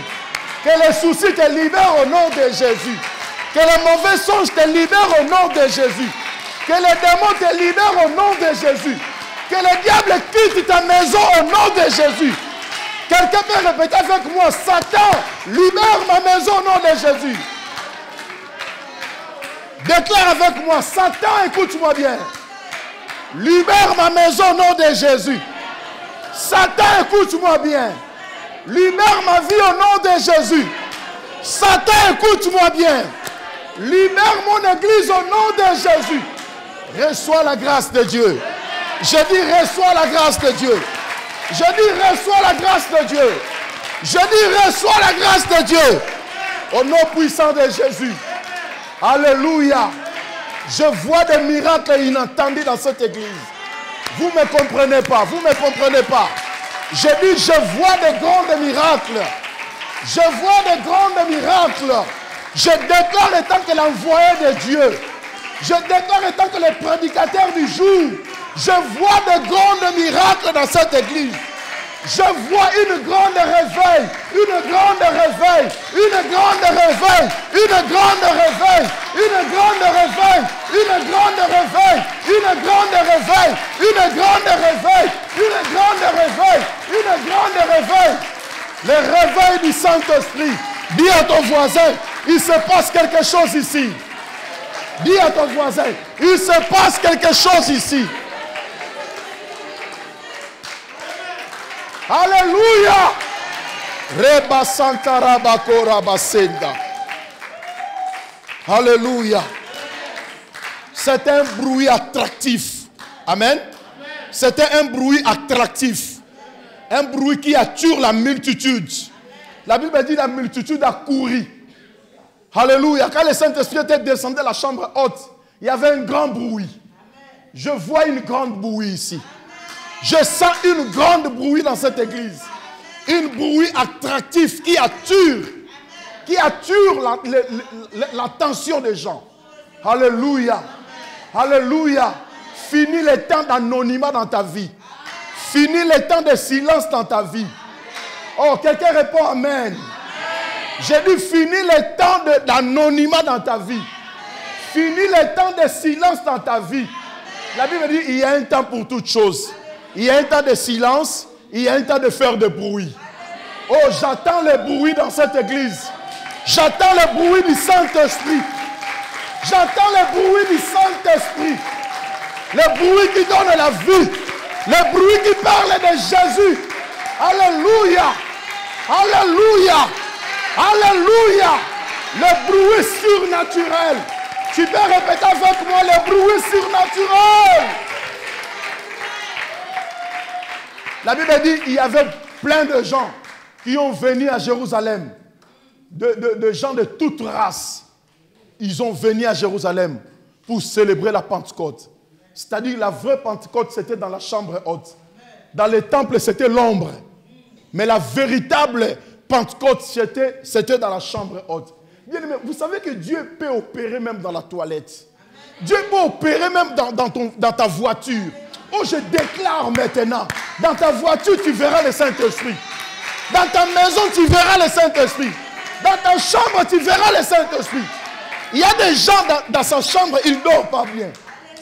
Que les soucis te libèrent au nom de Jésus. Que les mauvais songes te libèrent au nom de Jésus. Que les démons te libèrent au nom de Jésus. Que le diable quitte ta maison au nom de Jésus. Quelqu'un peut répéter avec moi, Satan, libère ma maison au nom de Jésus. Déclare avec moi, Satan, écoute-moi bien. Libère ma maison au nom de Jésus. Satan, écoute-moi bien. Libère ma vie au nom de Jésus. Satan, écoute-moi bien. Libère mon église au nom de Jésus. Reçois la grâce de Dieu. Je dis, reçois la grâce de Dieu. Je dis, reçois la grâce de Dieu. Je dis, reçois la grâce de Dieu. Au nom puissant de Jésus. Alléluia. Je vois des miracles inattendus dans cette église. Vous ne me comprenez pas. Vous ne me comprenez pas. Je dis, je vois des grands miracles. Je vois des grands miracles. Je déclare étant que l'envoyé de Dieu. Je déclare étant que le prédicateur du jour. Je vois de grands miracles dans cette église. Je vois une grande réveil, une grande réveil, une grande réveil, une grande réveil, une grande réveil, une grande réveil, une grande réveil, une grande réveil, une grande réveil, une grande réveil. Le réveil du Saint-Esprit. Dis à ton voisin, il se passe quelque chose ici. Dis à ton voisin, il se passe quelque chose ici. Alléluia. Reba Santa Rabakora Basenda. Alléluia. C'est un bruit attractif. Amen. C'était un bruit attractif. Un bruit qui attire la multitude. La Bible dit la multitude a couru. Alléluia. Quand le Saint-Esprit était descendu de la chambre haute, il y avait un grand bruit. Je vois une grande bruit ici. Je sens une grande bruit dans cette église. Une bruit attractif qui attire qui attire l'attention des gens. Alléluia. Alléluia. Fini les temps d'anonymat dans ta vie. Fini les temps de silence dans ta vie. Oh, quelqu'un répond Amen. J'ai dit fini les temps d'anonymat dans ta vie. Fini les temps de silence dans ta vie. La Bible dit il y a un temps pour toutes choses. Il y a un temps de silence. Il y a un temps de faire de bruit. Oh, j'attends le bruit dans cette église. J'attends le bruit du Saint-Esprit. J'attends le bruit du Saint-Esprit. Le bruit qui donne la vie. Le bruit qui parle de Jésus. Alléluia. Alléluia. Alléluia. Le bruit surnaturel. Tu peux répéter avec moi le bruit surnaturel. La Bible dit qu'il y avait plein de gens qui ont venu à Jérusalem. De gens de toute race. Ils ont venu à Jérusalem pour célébrer la Pentecôte. C'est-à-dire la vraie Pentecôte, c'était dans la chambre haute. Dans les temples, c'était l'ombre. Mais la véritable Pentecôte, c'était dans la chambre haute. Bien aimé, vous savez que Dieu peut opérer même dans la toilette. Dieu peut opérer même dans ta voiture. Oh, je déclare maintenant, dans ta voiture, tu verras le Saint-Esprit. Dans ta maison, tu verras le Saint-Esprit. Dans ta chambre, tu verras le Saint-Esprit. Il y a des gens dans sa chambre, ils ne dorment pas bien.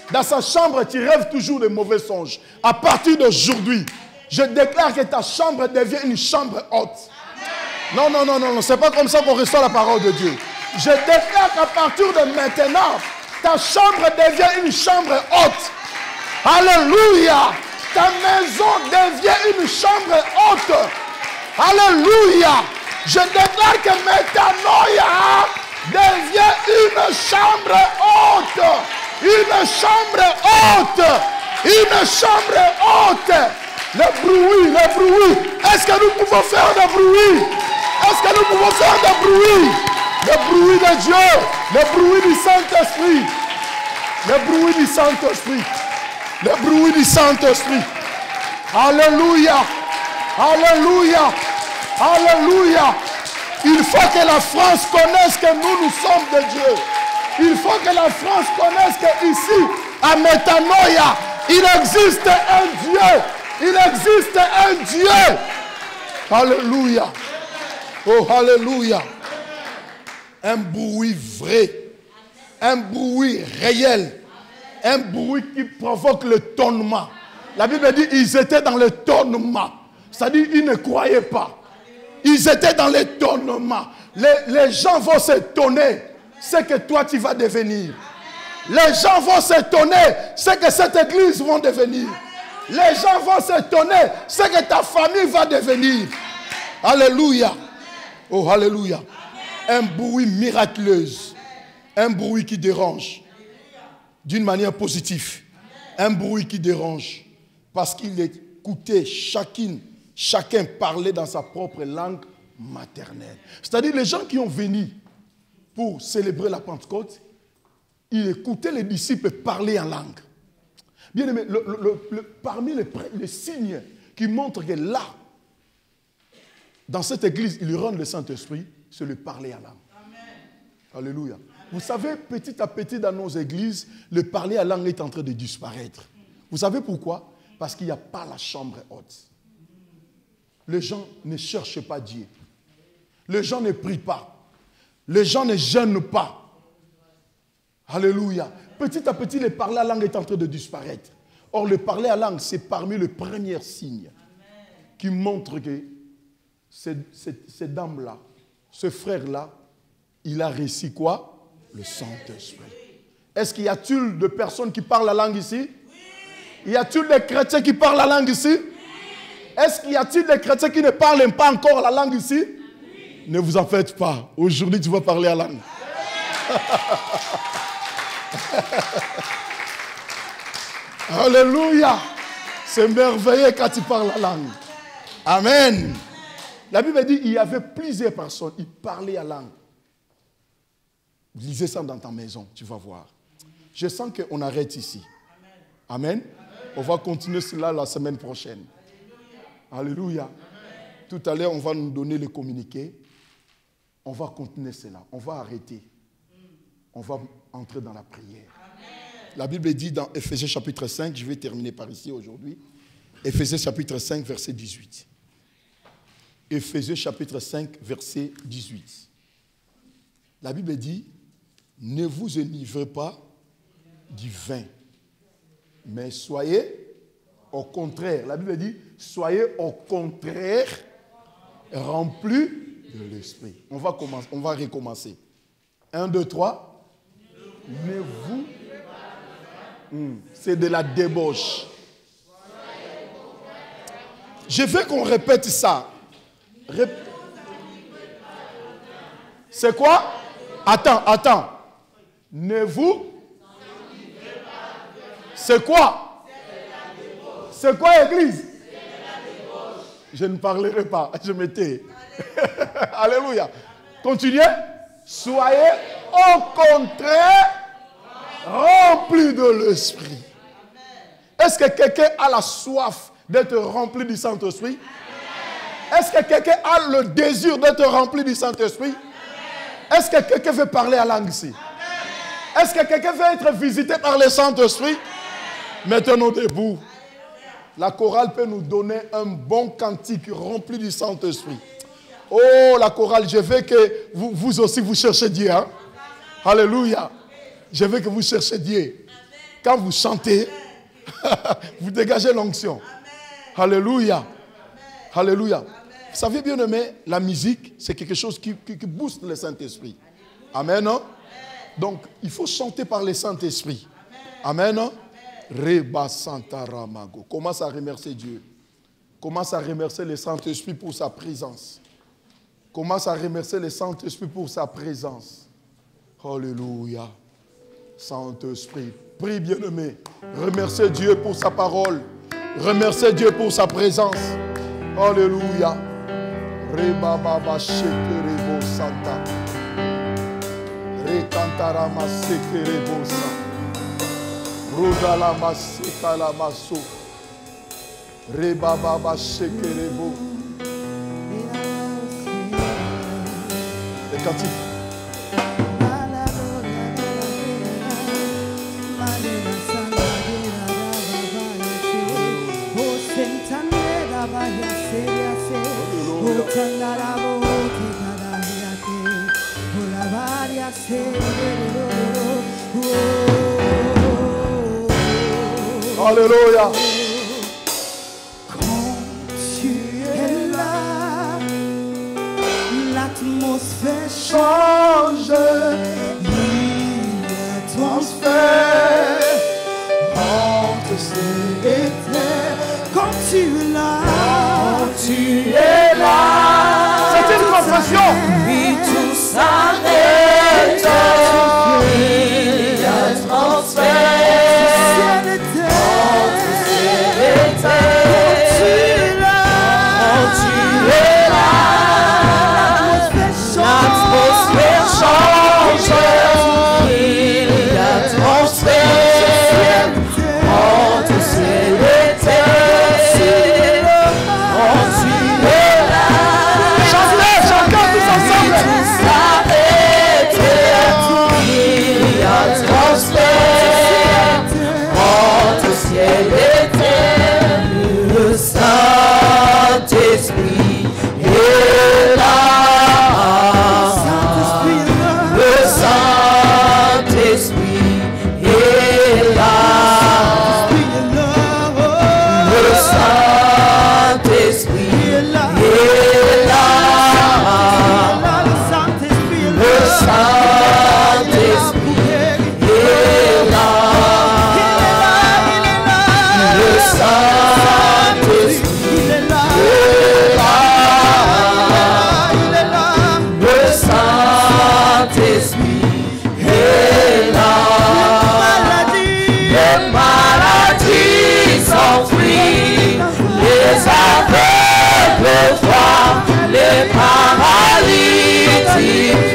Dans sa chambre, tu rêves toujours de mauvais songes. À partir d'aujourd'hui, je déclare que ta chambre devient une chambre haute. Non, non, non, non, non. Ce n'est pas comme ça qu'on reçoit la parole de Dieu. Je déclare qu'à partir de maintenant, ta chambre devient une chambre haute. Alléluia. Ta maison devient une chambre haute. Alléluia. Je déclare que Métanoïa devient une chambre haute. Une chambre haute. Une chambre haute. Le bruit, le bruit. Est-ce que nous pouvons faire du bruit? Est-ce que nous pouvons faire du bruit? Le bruit de Dieu. Le bruit du Saint-Esprit. Le bruit du Saint-Esprit. Le bruit du Saint-Esprit. Alléluia. Alléluia. Alléluia. Il faut que la France connaisse que nous sommes de Dieu. Il faut que la France connaisse qu'ici, à Métanoïa, il existe un Dieu. Il existe un Dieu. Alléluia. Oh, alléluia. Un bruit vrai. Un bruit réel. Un bruit qui provoque le tonnement. La Bible dit qu'ils étaient dans le tonnement. C'est-à-dire qu'ils ne croyaient pas. Ils étaient dans l'étonnement. Les gens vont s'étonner ce que toi tu vas devenir. Les gens vont s'étonner ce que cette église va devenir. Les gens vont s'étonner ce que ta famille va devenir. Alléluia. Oh, alléluia. Un bruit miraculeux. Un bruit qui dérange. D'une manière positive. Un bruit qui dérange. Parce qu'il écoutait chacun parler dans sa propre langue maternelle. C'est-à-dire les gens qui ont venu pour célébrer la Pentecôte, ils écoutaient les disciples parler en langue. Bien aimé, parmi les signes qui montrent que là, dans cette église, ils rendent le Saint-Esprit, c'est le parler en langue. Amen. Alléluia. Vous savez, petit à petit dans nos églises, le parler en langue est en train de disparaître. Vous savez pourquoi? Parce qu'il n'y a pas la chambre haute. Les gens ne cherchent pas Dieu. Les gens ne prient pas. Les gens ne jeûnent pas. Alléluia. Petit à petit, le parler à langue est en train de disparaître. Or, le parler à langue, c'est parmi les premiers signes qui montrent que cette dame-là, ce frère-là, il a reçu quoi? Le Saint-Esprit. Est-ce qu'il y a-t-il de personnes qui parlent la langue ici? Y a-t-il des chrétiens qui parlent la langue ici? Est-ce qu'il y a-t-il des chrétiens qui ne parlent pas encore la langue ici? Ne vous en faites pas. Aujourd'hui, tu vas parler la langue. Alléluia. C'est merveilleux quand tu parles la langue. Amen. La Bible dit qu'il y avait plusieurs personnes. Ils parlaient la langue. Lisez ça dans ta maison, tu vas voir. Je sens qu'on arrête ici. Amen. On va continuer cela la semaine prochaine. Alléluia. Tout à l'heure, on va nous donner le communiqué. on va continuer cela. On va arrêter. On va entrer dans la prière. La Bible dit dans Éphésiens chapitre 5, je vais terminer par ici aujourd'hui. Éphésiens chapitre 5, verset 18. Éphésiens chapitre 5, verset 18. La Bible dit, ne vous enivrez pas du vin, mais soyez au contraire. La Bible dit, soyez au contraire remplis de l'esprit. On va recommencer. 1, 2, 3. Ne vous... c'est de la débauche. Je veux qu'on répète ça. C'est quoi? Attends. Ne vous... C'est quoi? C'est quoi, Église? Je ne parlerai pas. Je me tais. Alléluia. Continuez. Soyez au contraire remplis de l'Esprit. Est-ce que quelqu'un a la soif d'être rempli du Saint-Esprit? Est-ce que quelqu'un a le désir d'être rempli du Saint-Esprit? Est-ce que quelqu'un veut parler à langue ici? Est-ce que quelqu'un veut être visité par le Saint-Esprit? Mettons-nous debout. La chorale peut nous donner un bon cantique rempli du Saint-Esprit. Oh, la chorale, je veux que vous aussi vous cherchez Dieu. Hein? Alléluia. Je veux que vous cherchiez Dieu. Quand vous chantez, vous dégagez l'onction. Alléluia. Alléluia. Vous savez, bien aimé, la musique, c'est quelque chose qui booste le Saint-Esprit. Amen. Hein? Donc, il faut chanter par le Saint-Esprit. Amen. Hein? Reba Santa Ramago. Commence à remercier Dieu. Commence à remercier le Saint-Esprit pour sa présence. Commence à remercier le Saint-Esprit pour sa présence. Alléluia. Saint-Esprit, prie bien-aimé. Remerciez Dieu pour sa parole. Remerciez Dieu pour sa présence. Alléluia. Reba Baba Shekerebo Santa. Rekantara Masekerebo Santa. Rodala Masekala Maso. Reba Baba Shekerebo. Les cantiques. Alléluia. Quand tu es là, l'atmosphère change. Il y a transfert entre ces éthers. Quand tu es là, C'est une confession. puis tout s'arrête. Il y a transfert. Les paralytiques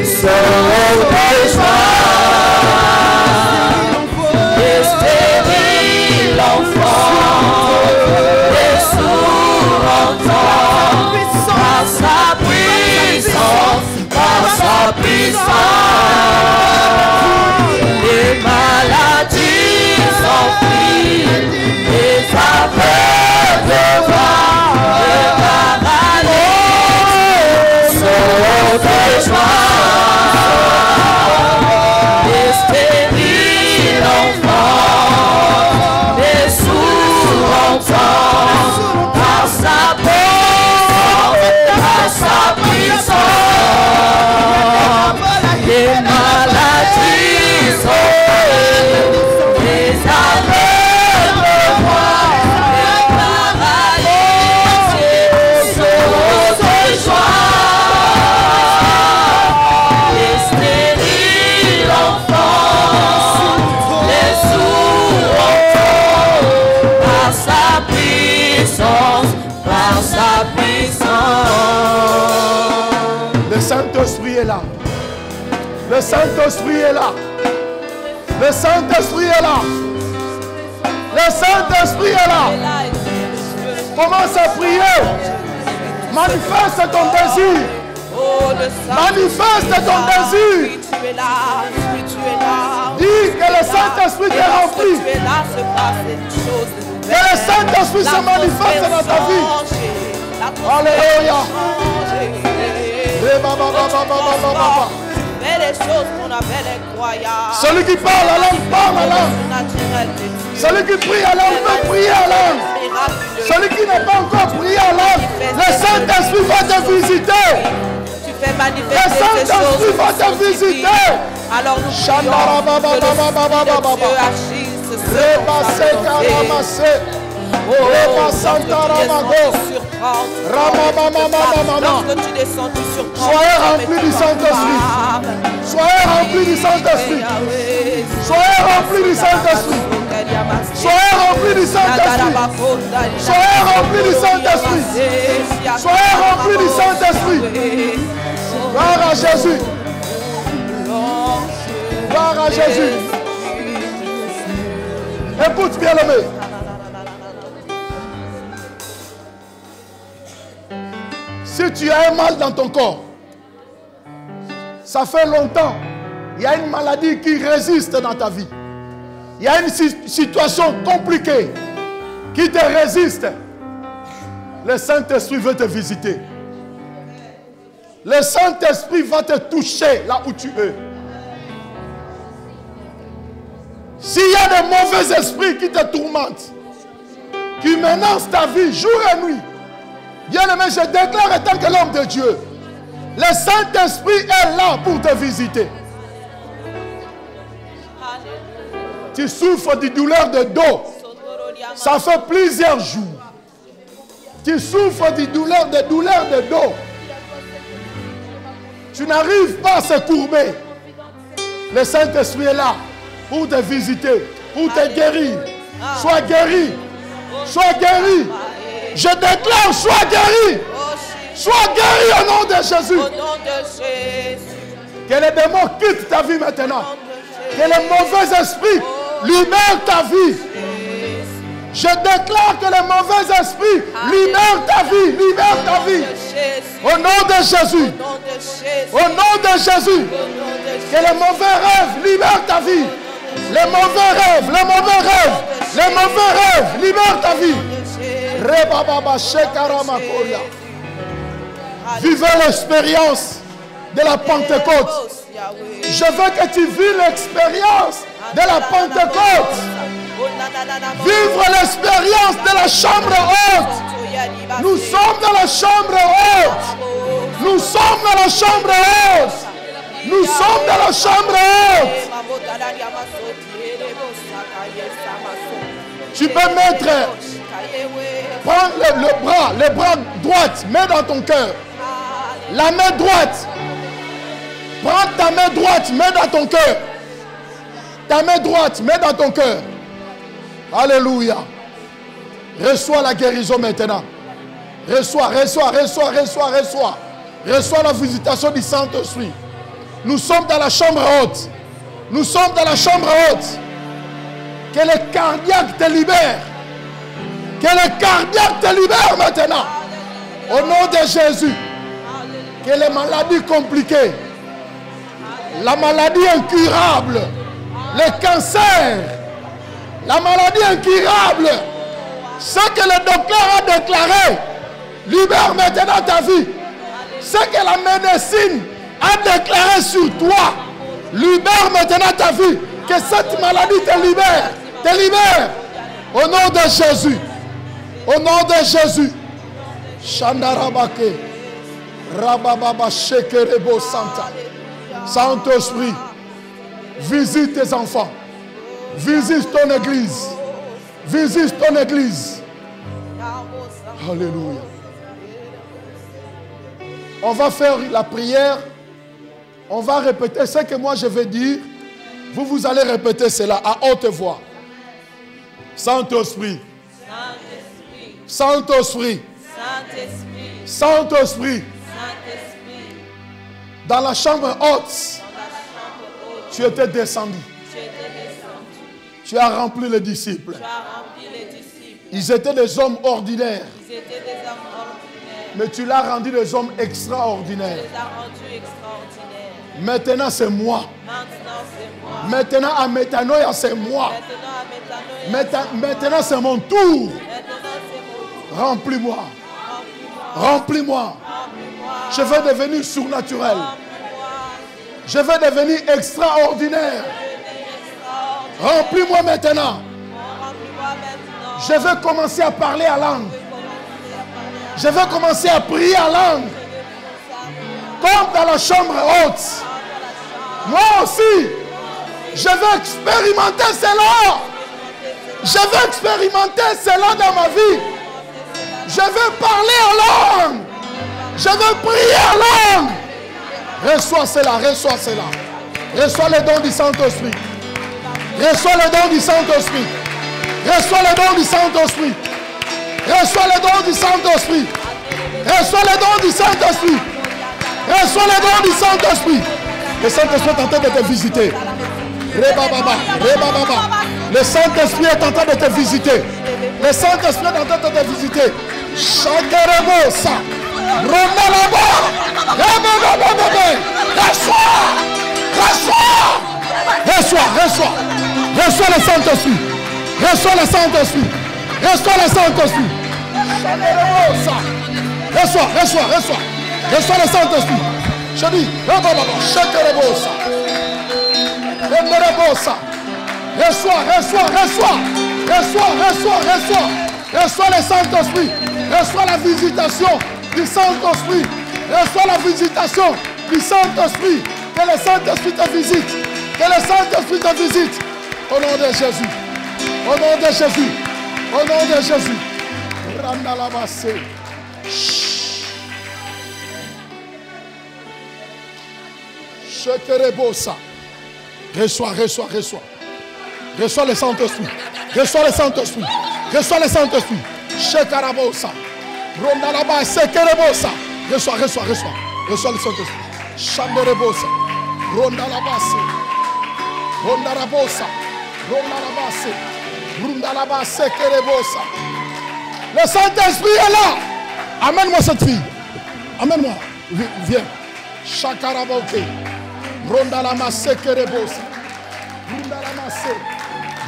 sont des joies, les stériles enfants, les sourds entendent, par sa puissance, par sa puissance. Les maladies s'enfuient, les aveugles voient, les paralyses sont de joie. Les stériles enfants, les sourds entendent par sa puissance, les maladies sont les aveugles voient, les paralysés sont de joie. Les stériles enfants, les sourds entendent par sa puissance, par sa puissance. Le Saint-Esprit est là. Le Saint-Esprit est là. Le Saint-Esprit est là. Le Saint-Esprit est là. Commence à prier. Manifeste ton désir. Manifeste ton désir. Dis que le Saint-Esprit t'est rempli. Que le Saint-Esprit se manifeste dans ta vie. Alléluia. Celui qui parle à langue, parle à langue. Celui qui prie à langue, peut prier à langue. Celui qui n'a pas encore prié à langue, le Saint-Esprit va te visiter. Le Saint-Esprit va te visiter. Alors nous prions que le Dieu agisse ce soir. Lorsque tu descends, tu surprends. Soyez remplis du Saint-Esprit. Soyez remplis du Saint-Esprit. Soyez remplis du Saint-Esprit. Soyez remplis du Saint-Esprit. Soyez remplis du Saint-Esprit. Soyez remplis du Saint-Esprit. Gloire à Jésus. Gloire à Jésus. Écoute bien l'aimé. Si tu as un mal dans ton corps, ça fait longtemps, il y a une maladie qui résiste dans ta vie. Il y a une situation compliquée qui te résiste. Le Saint-Esprit veut te visiter. Le Saint-Esprit va te toucher là où tu es. S'il y a des mauvais esprits qui te tourmentent, qui menacent ta vie jour et nuit, bien-aimé, je déclare en tant que l'homme de Dieu, le Saint-Esprit est là pour te visiter. Tu souffres de douleur de dos. Ça fait plusieurs jours. Tu souffres de douleur de dos. Tu n'arrives pas à se courber. Le Saint-Esprit est là pour te visiter, pour te guérir. Sois guéri. Sois guéri. Je déclare, sois guéri. Sois guéri au nom de Jésus. Au nom de Jésus. Que les démons quittent ta vie maintenant. Que les mauvais esprits libèrent ta vie. Je déclare que les mauvais esprits libèrent ta vie. Libèrent ta vie. Au nom de Jésus. Au nom de Jésus. Que les mauvais rêves libèrent ta vie. Les mauvais rêves, les mauvais rêves, les mauvais rêves libèrent ta vie. Vivez l'expérience de la Pentecôte. Je veux que tu vives l'expérience de la Pentecôte. Vivre l'expérience de la chambre haute. Nous sommes dans la chambre haute. Nous sommes dans la chambre haute. Nous sommes dans la chambre haute. Tu peux mettre, prends le bras droite, mets dans ton cœur. La main droite. Prends ta main droite, mets dans ton cœur. Ta main droite, mets dans ton cœur. Alléluia. Reçois la guérison maintenant. Reçois. Reçois la visitation du Saint-Esprit. Nous sommes dans la chambre haute. Nous sommes dans la chambre haute. Que le cardiaque te libère. Que le cardiaque te libère maintenant. Au nom de Jésus. Que les maladies compliquées La maladie incurable. Le cancer. La maladie incurable. Ce que le docteur a déclaré. Libère maintenant ta vie. Ce que la médecine a déclaré sur toi. Libère maintenant ta vie. Que cette maladie te libère. Te libère. Au nom de Jésus. Au nom de Jésus. Shandarabake. Rabababa Shekerebo Santa. Saint-Esprit. Visite tes enfants. Visite ton église. Visite ton église. Alléluia. On va faire la prière. On va répéter ce que moi je vais dire. Vous allez répéter cela à haute voix. Saint-Esprit. Saint-Esprit. Saint-Esprit. Dans la chambre haute, tu étais descendu. Tu as rempli les disciples. Ils étaient des hommes ordinaires. Mais tu l'as rendu des hommes extraordinaires. Maintenant c'est moi. Maintenant à Métanoïa c'est moi. Maintenant c'est mon tour. Remplis-moi. Remplis-moi. Je vais devenir surnaturel. Je vais devenir extraordinaire. Remplis-moi maintenant. Je vais commencer à parler à langue. Je vais commencer à prier à langue. Comme dans la chambre haute. Moi aussi, je vais expérimenter cela. Je vais expérimenter cela dans ma vie. Je vais parler en langue. Je vais prier en langue. Reçois cela, reçois cela. Reçois le don du Saint-Esprit. Reçois le don du Saint-Esprit. Reçois le don du Saint-Esprit. Reçois le don du Saint-Esprit. Reçois le don du Saint-Esprit. Reçois le don du Saint-Esprit. Le Saint-Esprit est en train de te visiter. Rebababa, rebababa. Le Saint-Esprit est en train de te visiter. Le Saint-Esprit est en train de te visiter. Chakerebo ça. Ronalaba. Reçois. Reçois. Reçois, reçois. Reçois le Saint-Esprit. Reçois le Saint-Esprit. Reçois le Saint-Esprit. Chakerebo ça. Reçois, reçois, reçois. Reçois le Saint-Esprit. Je dis, Chakerebo ça. Reçois, reçois, reçois. Reçois, reçois, reçois. Reçois le Saint-Esprit. Reçois la visitation du Saint-Esprit. Reçois la visitation du Saint-Esprit. Que le Saint-Esprit te visite. Que le Saint-Esprit te visite. Au nom de Jésus. Au nom de Jésus. Au nom de Jésus. Randalabase. Shekerebosa. Reçois, reçois, reçois. Reçois le Saint-Esprit. Reçois le Saint-Esprit. Reçois le Saint-Esprit. Shekarabosa. Rondalaba sekerebosa. Reçois, reçois, reçois. Reçois le Saint-Esprit. Chanderebosa. Rondalabase. Rondarabosa. Rondalabase. Rondalaba sekerebosa. Le Saint-Esprit est là. Amène-moi cette fille. Amène-moi. Viens. Shakaraboke. Rondalama sekerebosa.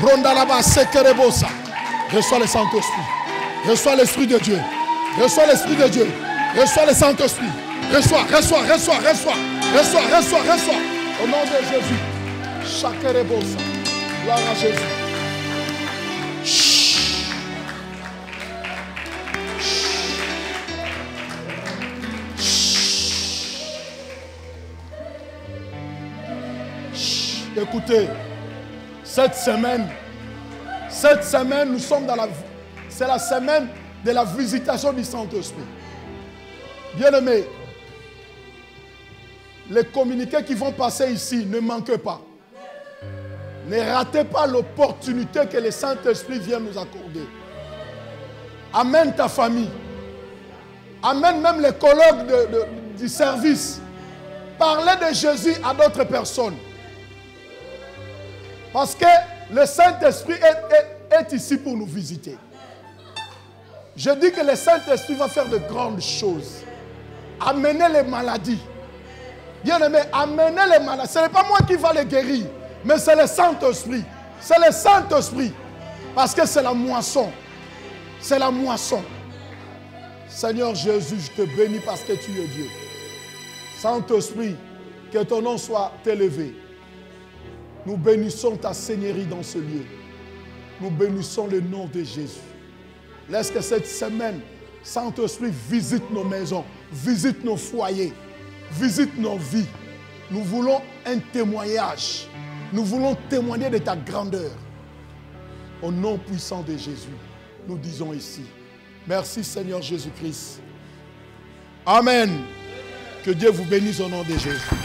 Rondalaba sekerebosa. Reçois le Saint-Esprit. Reçois l'Esprit de Dieu. Reçois l'Esprit de Dieu. Reçois le Saint-Esprit. Reçois, reçois, reçois, reçois. Reçois, reçois, reçois. Au nom de Jésus. Shakerebosa. Gloire à Jésus. Écoutez, cette semaine, nous sommes dans c'est la semaine de la visitation du Saint-Esprit. Bien-aimés, les communiqués qui vont passer ici, ne manquez pas. Ne ratez pas l'opportunité que le Saint-Esprit vient nous accorder. Amène ta famille. Amène même les collègues du service. Parlez de Jésus à d'autres personnes. Parce que le Saint-Esprit est ici pour nous visiter. Je dis que le Saint-Esprit va faire de grandes choses. Amener les maladies. Bien-aimé, amenez les malades. Ce n'est pas moi qui va les guérir, mais c'est le Saint-Esprit. C'est le Saint-Esprit. Parce que c'est la moisson. C'est la moisson. Seigneur Jésus, je te bénis parce que tu es Dieu. Saint-Esprit, que ton nom soit élevé. Nous bénissons ta Seigneurie dans ce lieu. Nous bénissons le nom de Jésus. Laisse que cette semaine, Saint-Esprit visite nos maisons, visite nos foyers, visite nos vies. Nous voulons un témoignage. Nous voulons témoigner de ta grandeur. Au nom puissant de Jésus, nous disons ici, merci Seigneur Jésus-Christ. Amen. Que Dieu vous bénisse au nom de Jésus.